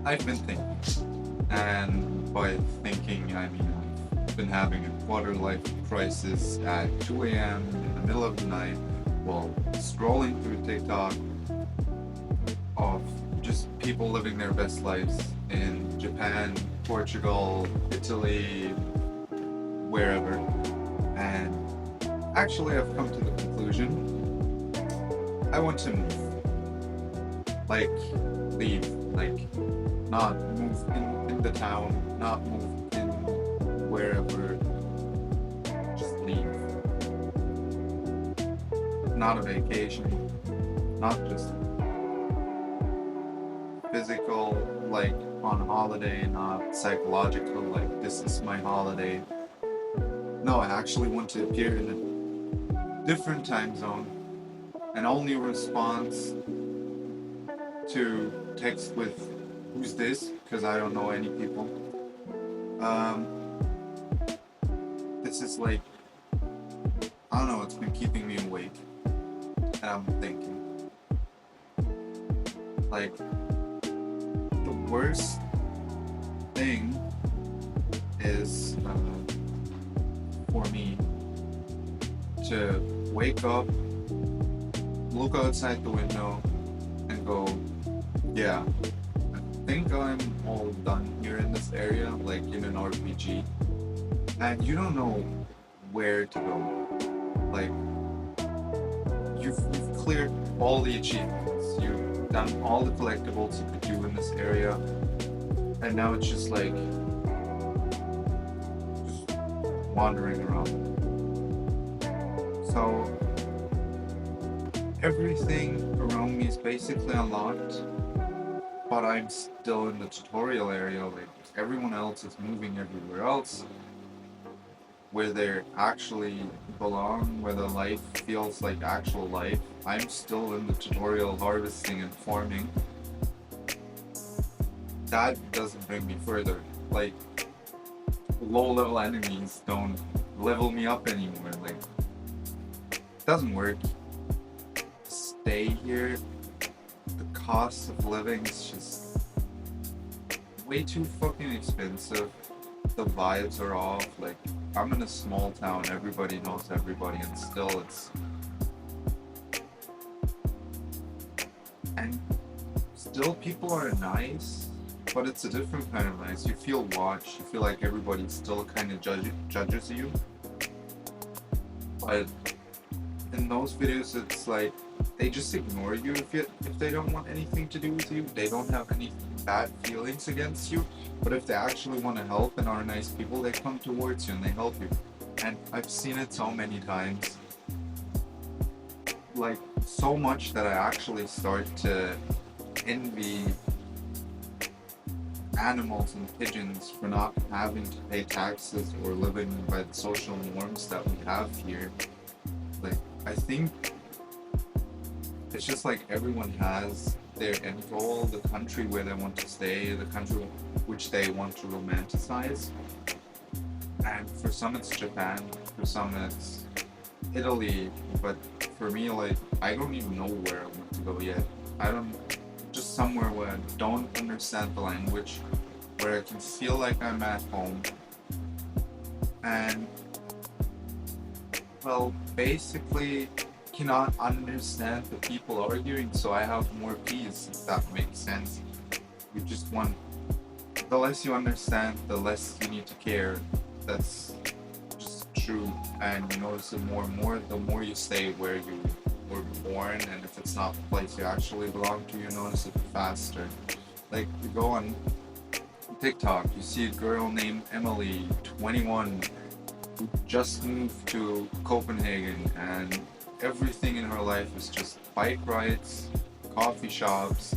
I've been thinking, and by thinking, I mean I've been having a quarter life crisis at 2 a.m. in the middle of the night while scrolling through TikTok of just people living their best lives in Japan, Portugal, Italy, wherever. And actually, I've come to the conclusion I want to move. Like, leave. Like, not move in the town, not move in wherever, just leave. Not a vacation, not just physical, like on holiday, not psychological, like this is my holiday. No, I actually want to appear in a different time zone and only response to text with who's this because I don't know any people. Um, this is like, I don't know, it's been keeping me awake. And I'm thinking, like, the worst thing is for me to wake up, look outside the window, and go, yeah, I think I'm all done here in this area, like in an RPG. And you don't know where to go. Like, you've cleared all the achievements, you've done all the collectibles you could do in this area, and now it's just like just wandering around. So everything around me is basically unlocked, but I'm still in the tutorial area. Like everyone else is moving everywhere else, where they actually belong, where the life feels like actual life. I'm still in the tutorial harvesting and farming. That doesn't bring me further. Like, low level enemies don't level me up anymore. Like, it doesn't work. Stay here. The cost of living is just way too fucking expensive. The vibes are off. Like, I'm in a small town, everybody knows everybody, and still it's. And still people are nice, but it's a different kind of nice. You feel watched, you feel like everybody still kind of judges you. But in those videos, it's like they just ignore you if they don't want anything to do with you. They don't have any bad feelings against you. But if they actually want to help and are nice people, they come towards you and they help you. And I've seen it so many times. Like, so much that I actually start to envy animals and pigeons for not having to pay taxes or living by the social norms that we have here. Like, I think it's just like everyone has their end goal, the country where they want to stay, the country which they want to romanticize. And for some it's Japan, for some it's Italy, but for me, like, I don't even know where I want to go yet. I don't, just somewhere where I don't understand the language, where I can feel like I'm at home. And, well, basically cannot understand the people arguing, so I have more peace, if that makes sense. You just want, the less you understand, the less you need to care. That's just true, and you notice it more and more the more you stay where you were born, and if it's not the place you actually belong to, you notice it faster. Like, you go on TikTok, you see a girl named Emily, 21, who just moved to Copenhagen, and everything in her life is just bike rides, coffee shops,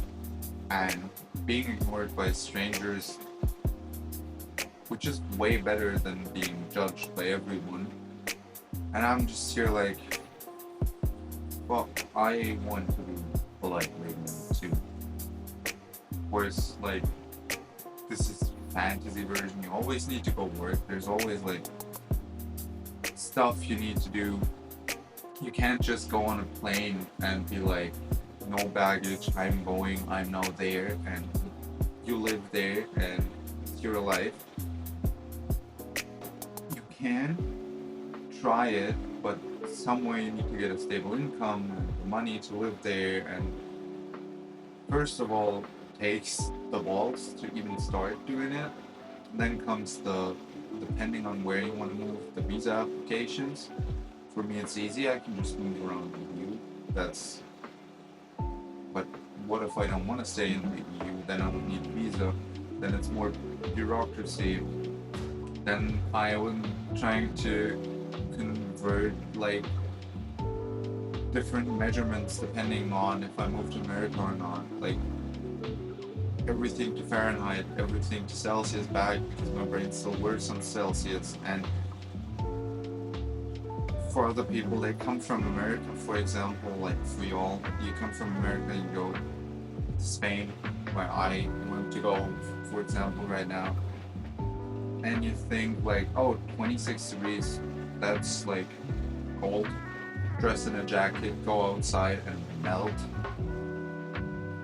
and being ignored by strangers, which is way better than being judged by everyone. And I'm just here like, well, I want to be polite right now too. Whereas, like, this is fantasy version, you always need to go work, there's always like stuff you need to do. You can't just go on a plane and be like, no baggage, I'm going, I'm now there, and you live there and it's your life, you can try it, but somewhere you need to get a stable income and money to live there. And first of all, takes the balls to even start doing it. Then comes the, depending on where you want to move, the visa applications. For me, it's easy. I can just move around the EU. That's. But what if I don't want to stay in the EU? Then I would need a visa. Then it's more bureaucracy. Then I am trying to convert like different measurements depending on if I move to America or not. Like everything to Fahrenheit, everything to Celsius back because my brain still works on Celsius. And for other people, they come from America, for example, like for y'all, you come from America, you go to Spain, where I want to go, for example, right now, and you think like, oh, 26 degrees, that's like cold. Dress in a jacket, go outside and melt.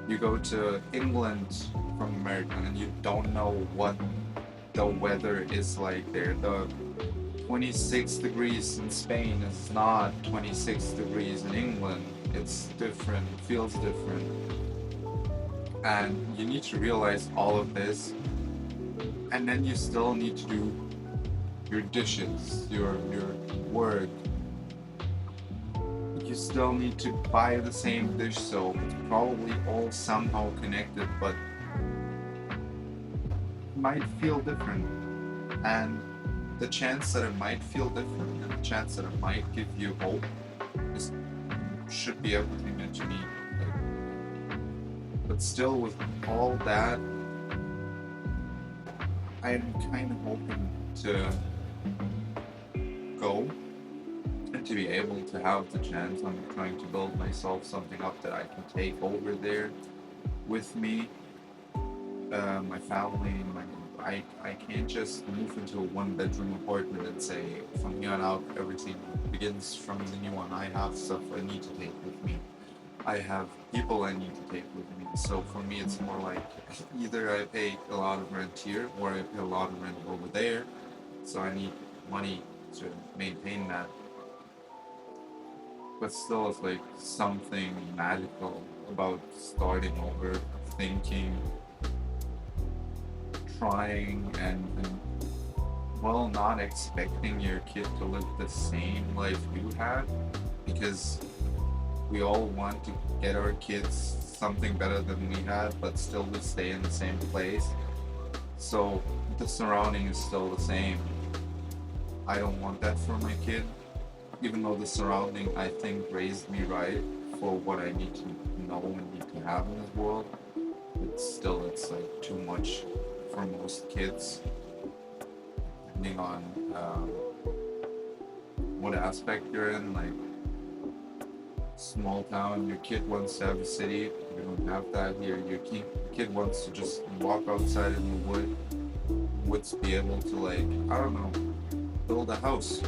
You go to England from America and you don't know what the weather is like there. The 26 degrees in Spain is not 26 degrees in England. It's different, it feels different. And you need to realize all of this. And then you still need to do your dishes, your work. You still need to buy the same dish soap. It's probably all somehow connected, but it might feel different. And the chance that it might feel different and the chance that it might give you hope is, should be everything that you need. But still, with all that, I'm kind of hoping to go and to be able to have the chance. I'm trying to build myself something up that I can take over there with me, my family, I can't just move into a one-bedroom apartment and say, from here on out, everything begins from the new one. I have stuff I need to take with me. I have people I need to take with me. So for me, it's more like either I pay a lot of rent here or I pay a lot of rent over there. So I need money to maintain that. But still, it's like something magical about starting over, thinking, trying, and well, not expecting your kid to live the same life you had, because we all want to get our kids something better than we had, but still we stay in the same place. So the surrounding is still the same. I don't want that for my kid, even though the surrounding, I think, raised me right for what I need to know and need to have in this world. But still, it's like too much for most kids, depending on what aspect you're in. Like small town, your kid wants to have a city. You don't have that here. Your kid wants to just walk outside in the woods, be able to, like, I don't know, build a house,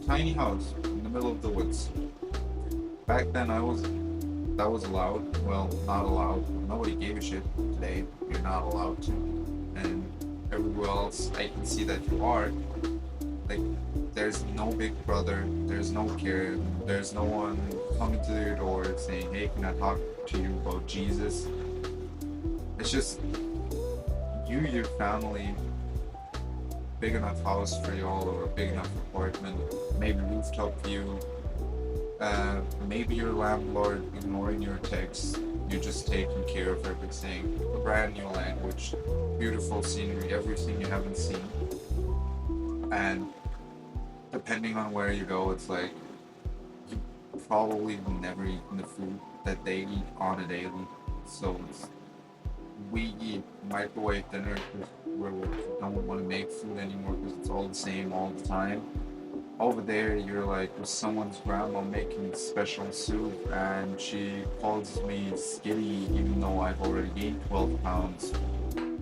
tiny house in the middle of the woods. Back then, that was allowed. Well, not allowed. Nobody gave a shit. Today, you're not allowed to. And everywhere else, I can see that you are. Like, there's no big brother, there's no care, there's no one coming to your door saying, hey, can I talk to you about Jesus? It's just you, your family, big enough house for y'all, or a big enough apartment, maybe rooftop view, maybe your landlord ignoring your texts, you're just taking care of everything, a brand new language, beautiful scenery, everything you haven't seen. And depending on where you go, it's like you probably never eat the food that they eat on a daily. So we eat microwave dinner because we don't want to make food anymore because it's all the same all the time. Over there, you're like with someone's grandma making special soup, and she calls me skinny even though I've already gained 12 pounds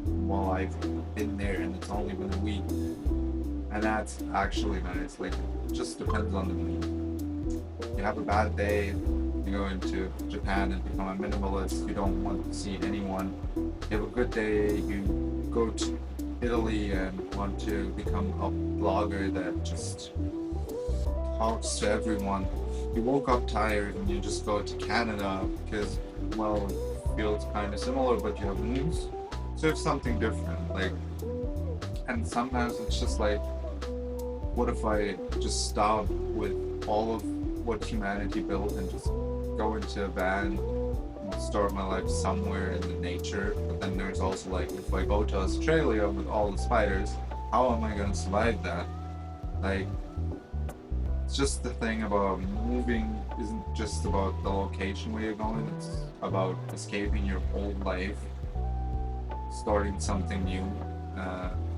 while I've been there, and it's only been a week. And that's actually nice. Like, it just depends on the mood. You have a bad day, You go into Japan and become a minimalist. You don't want to see anyone. You have a good day. You go to Italy and want to become a blogger that just talks to everyone. You woke up tired and you just go to Canada because, well, it feels kind of similar, but you have moves. So it's something different. Like, and sometimes it's just like, what if I just stop with all of what humanity built and just go into a van and start my life somewhere in the nature? But then there's also like, if I go to Australia with all the spiders, how am I gonna survive that? Like, it's just the thing about moving isn't just about the location where you're going, it's about escaping your old life, starting something new,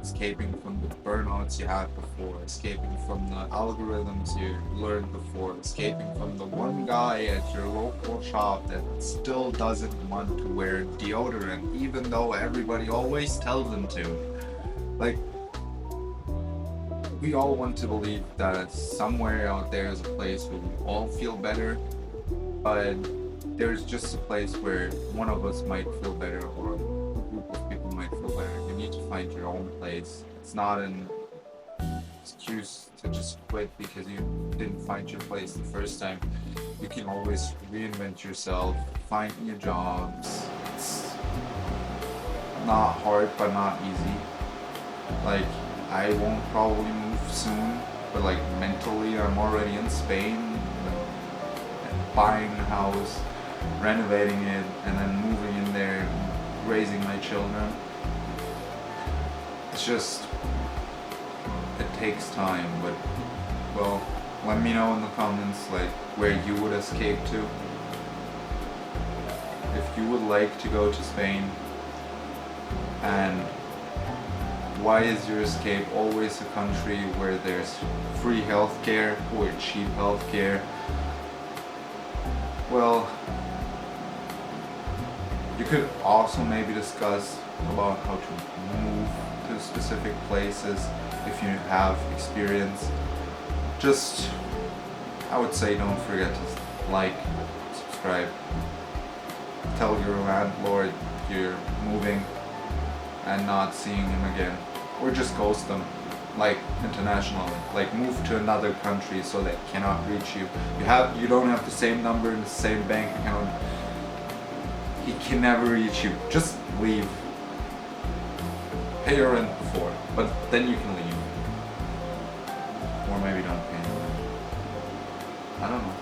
escaping from the burnouts you had before, escaping from the algorithms you learned before, escaping from the one guy at your local shop that still doesn't want to wear deodorant, even though everybody always tells them to. Like, we all want to believe that somewhere out there is a place where we all feel better, but there's just a place where one of us might feel better or a group of people might feel better. You need to find your own place. It's not an excuse to just quit because you didn't find your place the first time. You can always reinvent yourself, find new jobs. It's not hard, but not easy. Like, I won't probably move soon, but like mentally, I'm already in Spain, like, buying a house, renovating it, and then moving in there, raising my children. It's just, it takes time, but well, let me know in the comments like where you would escape to. If you would like to go to Spain, and why is your escape always a country where there's free healthcare or cheap healthcare? Well, you could also maybe discuss about how to move to specific places if you have experience. Just, I would say, don't forget to like, subscribe, tell your landlord you're moving and not seeing him again, or just ghost them, like internationally, like move to another country so they cannot reach you. You don't have the same number in the same bank account. He can never reach you. Just leave. Pay your rent before, but then you can leave. Or maybe don't pay. I don't know.